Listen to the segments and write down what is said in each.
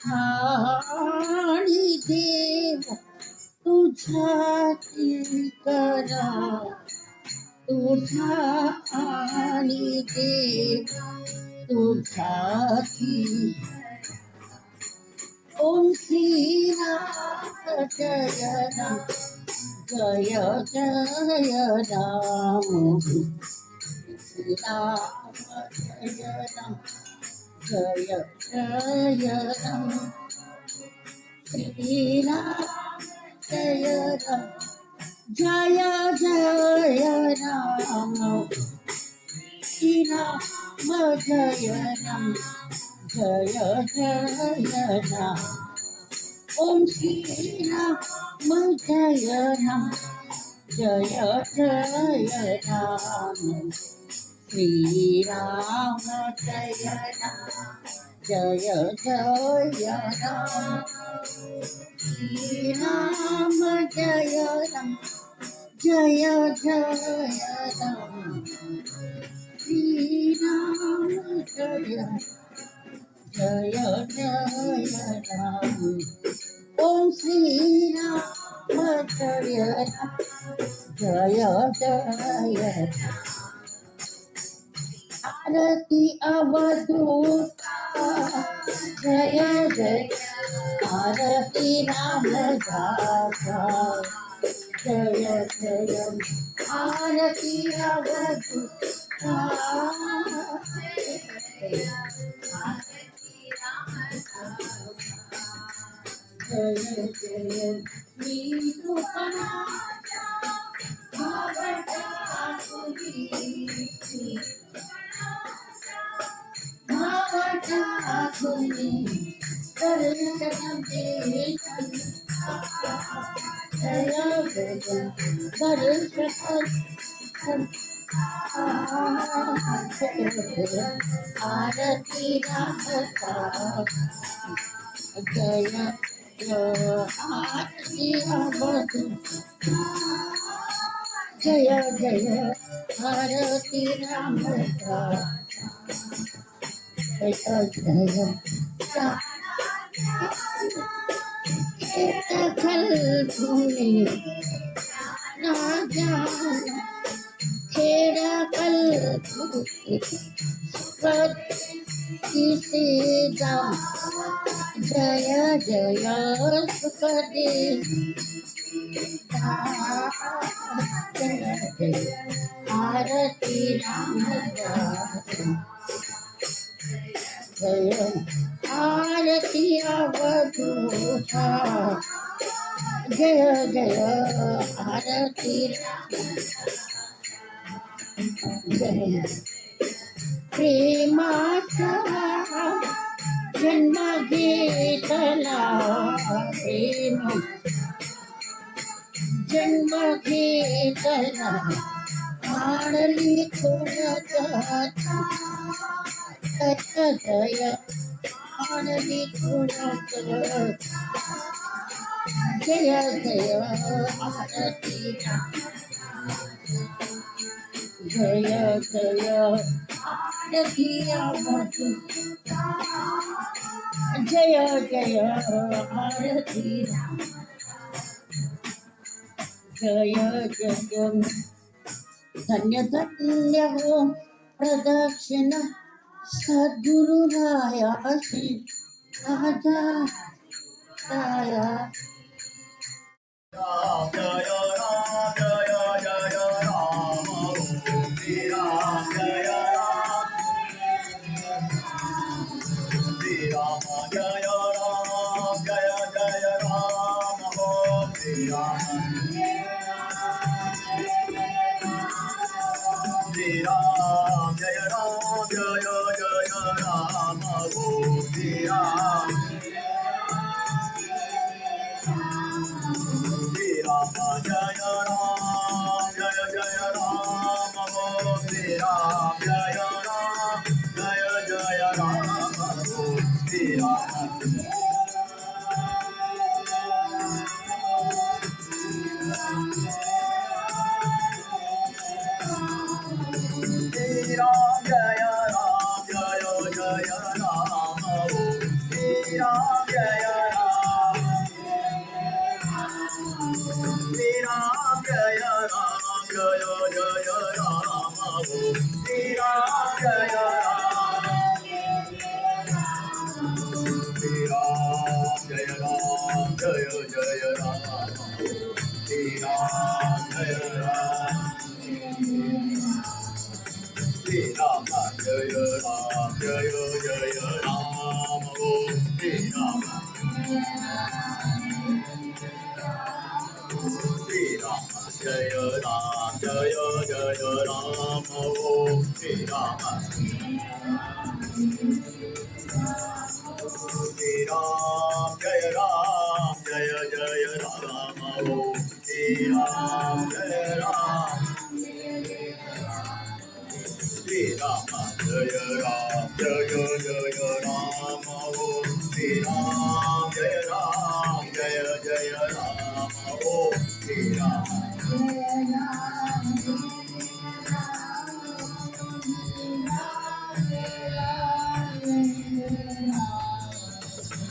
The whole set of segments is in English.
आणि देव तुझ्याची करा, तुझा आणि देव तुझ्याची. ओम श्री राम जय राम, जय जय राम. श्री राम जय राम, जय जय राम. श्री राम जय राम, जय जय राम. श्री राम जय राम, जय जय राम. ओम श्री राम जय राम, जय जय राम. श्री राम जय राम, जय जय राम. श्री राम जय राम, जय जय राम. श्री राम जय जय जय राम. ओम श्री राम जय राम, जय जय राम. आरती अवधूता जय जय, आरती राम दासा जय जय. आरती अवधूता जय जय. मी तुझ्या भावटा तुझी, भावटा तुझी दर्शन दे. जय जय दर्शन. आरती राम दासा जय जय. आरती अवधूता जय जय. आरती राम दासा जय जय. कल्पने राजा खेड़ा कल्पने किसे दाम. जय जय सुखदे जय जय. आरती राम दासा जय. आरती अवधूता जय जय. आरती जय. प्रेमाचा जन्म घेतला, प्रेम जन्म घेतला. मारली थोडं जय. मारली थोडं जय जय. आरती जय जय. आरती अवधूता जय जय. आरती जय जय. धन्य धन्य हो प्रदक्षिण सद्गुरु रायासी राजा राया. जय राम जय जय राम. श्री राम जय राम, श्री राम जय राम, जय जय राम. श्री राम, श्री राम जय राम, जय जय राम. श्री राम, श्री राम जय राम, जय जय राम. श्री राम जय राम, जय जय राम. श्री राम, श्री राम जय राम, जय जय राम. श्री राम जय Ram Shri Ram Jaya Ram Jaya Jaya Ram Shri Ram Jaya Ram Shri Ram Jaya Ram Jaya Jaya Ram Shri Ram Jaya Ram Shri Ram Jaya Ram Jaya Jaya Ram Shri Ram Shri Ram Jaya Ram Jaya Jaya Ram Shri Ram Shri Ram Jaya Ram Jaya Jaya Ram Shri Ram Jaya Ram Shri Ram Jaya Ram Jaya Jaya Ram Shri Ram Jaya Ram Jaya Jaya Ram Shri Ram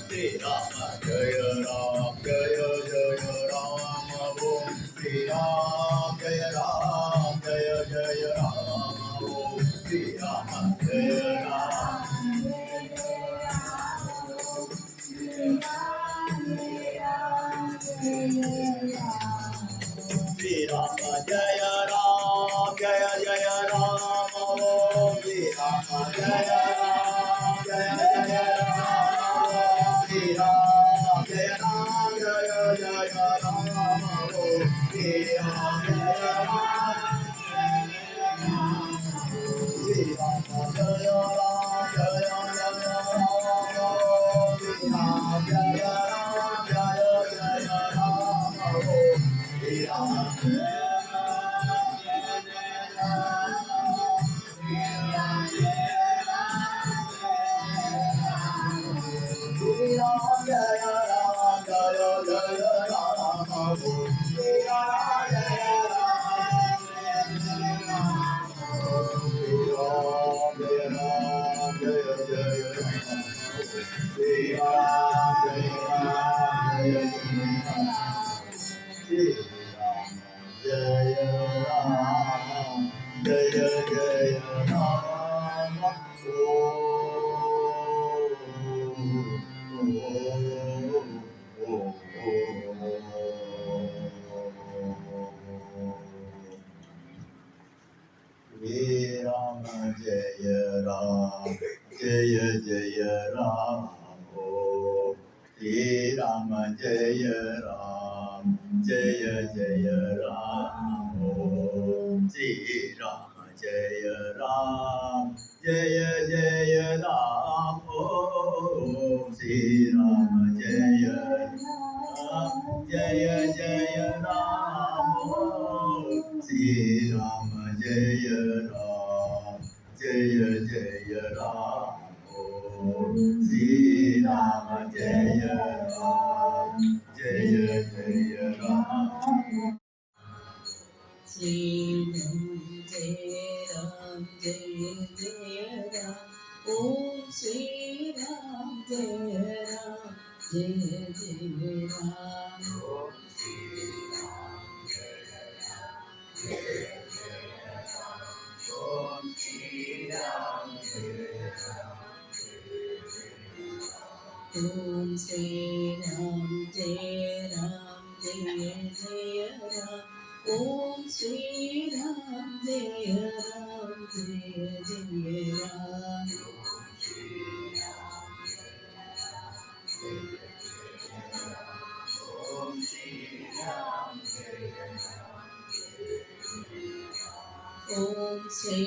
Shri Rama Jaya Ram Jaya Jaya Ram Shri Ram Jaya Ram Jaya Jaya Ram Shri Rama Jaya Ram Shri Rama Jaya Ram Jaya Jaya Ram Shri Rama Jaya Ram Jaya Jaya Ram Shri Ram Jaya Ram Jaya Jaya Ram Shri Ram Jaya Ram Shri Rama Jaya Ram Jaya Jaya Ram Shri Ram Jaya Ram Jaya Jaya Ram Shri Ram Shri Ram Jaya Ram Jaya Jaya Ram Shri Ram Jaya Ram Shri Ram Jaya Ram Jaya Jaya Ram Shri Ram Jaya Ram Jaya Jaya Ram Shri Ram Jaya Ram Jaya Jaya Ram Shri Ram Jaya Ram Jaya Jaya Ram Shri Ram Jaya Ram Jaya Jaya Ram Shri Ram Jaya Ram Jaya Jaya Ram Shri Ram Jaya Ram Jaya Jaya Ram Shri Ram Jaya Ram Jaya Jaya Ram Shri Ram Jaya Ram Jaya Jaya Ram Sri Ram Jaya Ram Jaya Jaya Ram Om Sri Ram Jaya Ram Jaya Jaya Ram Om Sri Ram Jaya Ram Jaya Jaya Ram Om Sri Ram Jaya Ram Om Sri Ram Jaya Ram Jaya Jaya Ram Om Sri Ram Jaya Ram Jaya Jaya Ram Om Sri Ram Jaya Ram Om Sri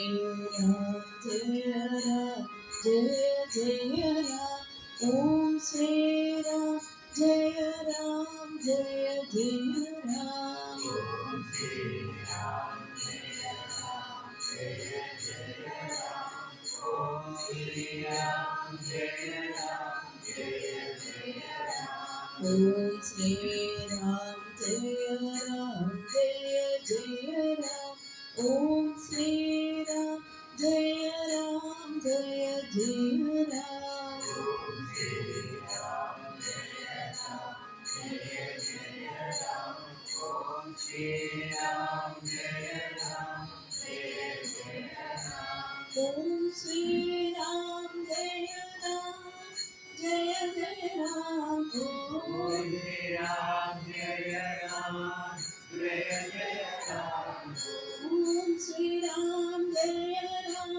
Ram Jaya Ram Jaya Jaya Ram Om Sri Ram Jaya Ram Jaya Jaya Ram Om Sri Ram Jaya Ram Jaya Jaya Ram Om Sri Ram Jaya Ram Jaya Jaya Ram Om Sri Ram Jaya Ram Jaya Jaya Ram Om Sri Ram Jaya Ram Jaya Jaya Ram Om Sri Ram Ram, Om Shri Ram, Jaya Ram, Jaya Jaya Ram. Om Shri Ram, Jaya Ram,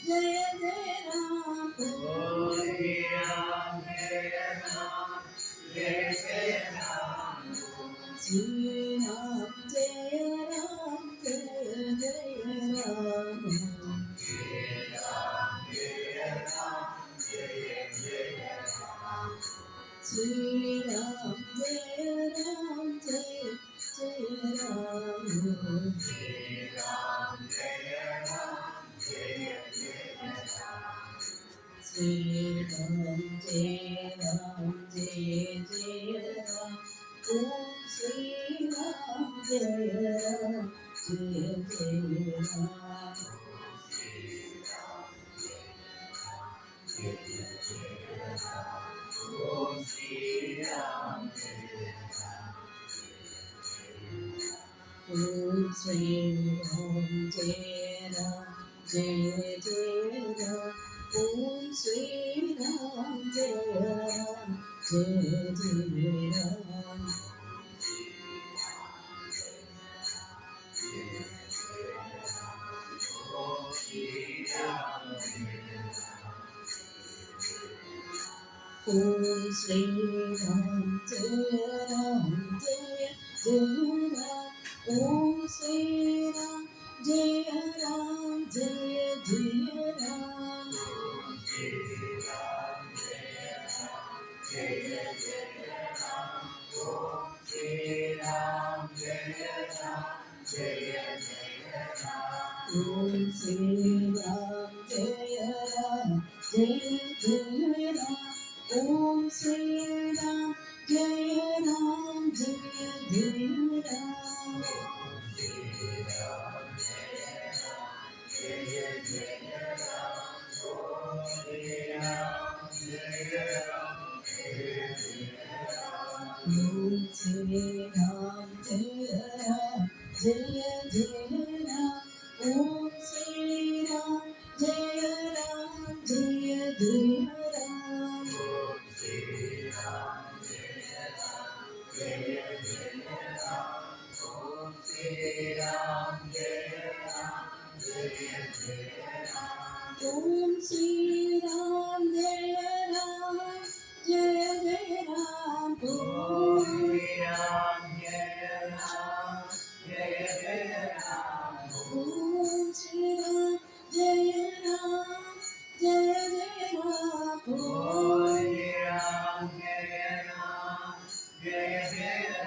Jaya Jaya Ram, Om Shri Ram, Jaya Ram, Jaya Jaya Ram. Shri Ram, Jaya Ram, Jaya Jaya Ram, Shri Ram, Jaya Ram, Jaya Jaya Ram. Shri Ram, Jaya Ram, Jaya Jaya Ram, Shri Ram, Jaya Ram, Jaya Jaya Ram. Shri Ram, Jaya Ram, Jaya Jaya Ram, Om Shri Ram, Jaya Ram, Jaya Jaya Ram. Om Shri Ram, Om Shri Ram, Jaya Ram, Jaya Jaya Ram, Om Shri Ram, Jaya Ram, Jaya Jaya Ram. Om Shri Ram, Om Shri Ram, Jaya Ram, Jaya Jaya Ram, Om Shri Ram, Jaya Ram, Jaya Jaya Ram. Jaya Jaya Ram. Om Shri Ram, Jaya Ram, Jaya Jaya Ram. Om Shri Ram, Jaya Ram, Jaya Jaya Ram, Om Shri Ram, Jaya Ram, Jaya Jaya Ram. Om Shri Ram, Jaya Ram, Jaya Jaya Ram, Om Shri Ram, Jaya Ram, Jaya Jaya Ram. Om Shri Ram, Jaya Ram, Jaya Jaya Ram, Om Om Shri Ram, Jaya Ram, Jaya Jaya Ram, Om Ram, Jaya Ram, Jaya Jaya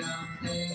Ram.